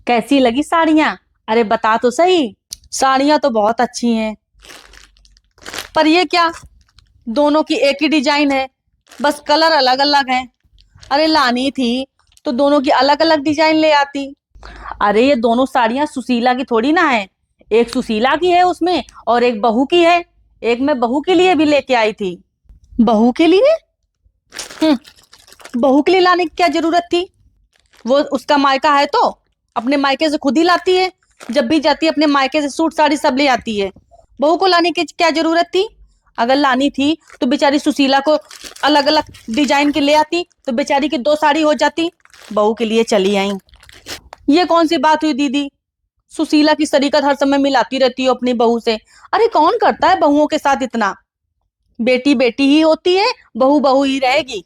कैसी लगी साड़ियाँ? अरे बता तो सही। साड़ियाँ तो बहुत अच्छी हैं, पर ये क्या, दोनों की एक ही डिजाइन है, बस कलर अलग अलग है। अरे लानी थी तो दोनों की अलग अलग डिजाइन ले आती। अरे ये दोनों साड़ियाँ सुशीला की थोड़ी ना है। एक सुशीला की है उसमें और एक बहू की है। एक मैं बहू के लिए भी लेके आई थी। बहू के लिए? बहू के लिए लाने की क्या जरूरत थी? वो उसका मायका है तो अपने मायके से खुद ही लाती है। जब भी जाती है अपने मायके से सूट साड़ी सब ले आती है। बहू को लाने की क्या जरूरत थी? अगर लानी थी तो बेचारी सुशीला को अलग अलग डिजाइन के ले आती, तो बेचारी की दो साड़ी हो जाती। बहू के लिए चली आई। ये कौन सी बात हुई दीदी? सुशीला की शरीकत हर समय मिलाती रहती हो अपनी बहू से। अरे कौन करता है बहुओं के साथ इतना? बेटी बेटी ही होती है, बहू बहू ही रहेगी।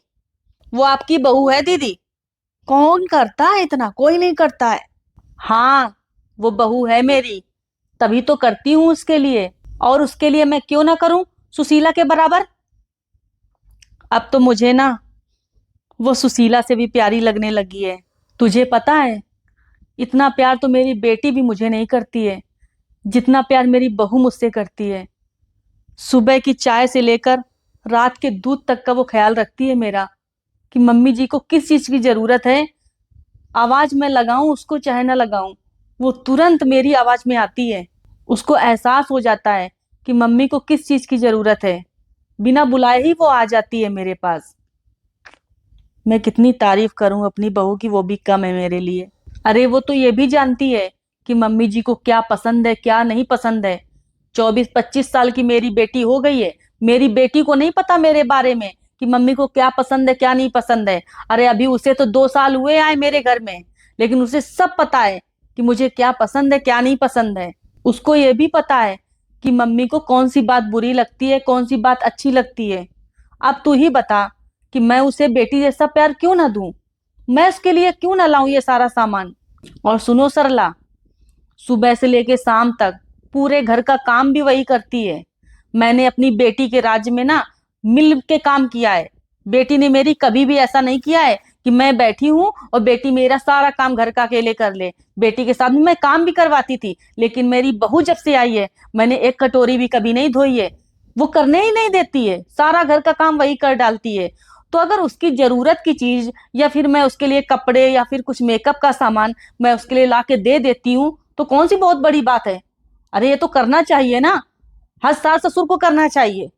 वो आपकी बहू है दीदी। कौन करता है इतना? कोई नहीं करता है। हाँ, वो बहू है मेरी, तभी तो करती हूँ उसके लिए। और उसके लिए मैं क्यों ना करूं सुशीला के बराबर? अब तो मुझे ना वो सुशीला से भी प्यारी लगने लगी है। तुझे पता है, इतना प्यार तो मेरी बेटी भी मुझे नहीं करती है जितना प्यार मेरी बहू मुझसे करती है। सुबह की चाय से लेकर रात के दूध तक का वो ख्याल रखती है मेरा, कि मम्मी जी को किस चीज की जरूरत है। आवाज मैं लगाऊं उसको चाहे ना लगाऊं, वो तुरंत मेरी आवाज में आती है। उसको एहसास हो जाता है कि मम्मी को किस चीज की जरूरत है। बिना बुलाए ही वो आ जाती है मेरे पास। मैं कितनी तारीफ करूं अपनी बहू की, वो भी कम है मेरे लिए। अरे वो तो ये भी जानती है कि मम्मी जी को क्या पसंद है क्या नहीं पसंद है। 24-25 साल की मेरी बेटी हो गई है। मेरी बेटी को नहीं पता मेरे बारे में कि मम्मी को क्या पसंद है क्या नहीं पसंद है। अरे अभी उसे तो 2 साल हुए आए मेरे घर में, लेकिन उसे सब पता है कि मुझे क्या पसंद है क्या नहीं पसंद है। उसको ये भी पता है कि मम्मी को कौन सी बात बुरी लगती है कौन सी बात अच्छी लगती है। अब तू ही बता कि मैं उसे बेटी जैसा प्यार क्यों ना दूं? मैं उसके लिए क्यों ना लाऊं ये सारा सामान? और सुनो सरला, सुबह से लेके शाम तक पूरे घर का काम भी वही करती है। मैंने अपनी बेटी के राज्य में ना मिल के काम किया है। बेटी ने मेरी कभी भी ऐसा नहीं किया है कि मैं बैठी हूं और बेटी मेरा सारा काम घर का अकेले कर ले। बेटी के साथ में मैं काम भी करवाती थी, लेकिन मेरी बहू जब से आई है मैंने एक कटोरी भी कभी नहीं धोई है। वो करने ही नहीं देती है, सारा घर का काम वही कर डालती है। तो अगर उसकी जरूरत की चीज या फिर मैं उसके लिए कपड़े या फिर कुछ मेकअप का सामान मैं उसके लिए ला के दे देती हूँ, तो कौन सी बहुत बड़ी बात है? अरे ये तो करना चाहिए ना, हर सास ससुर को करना चाहिए।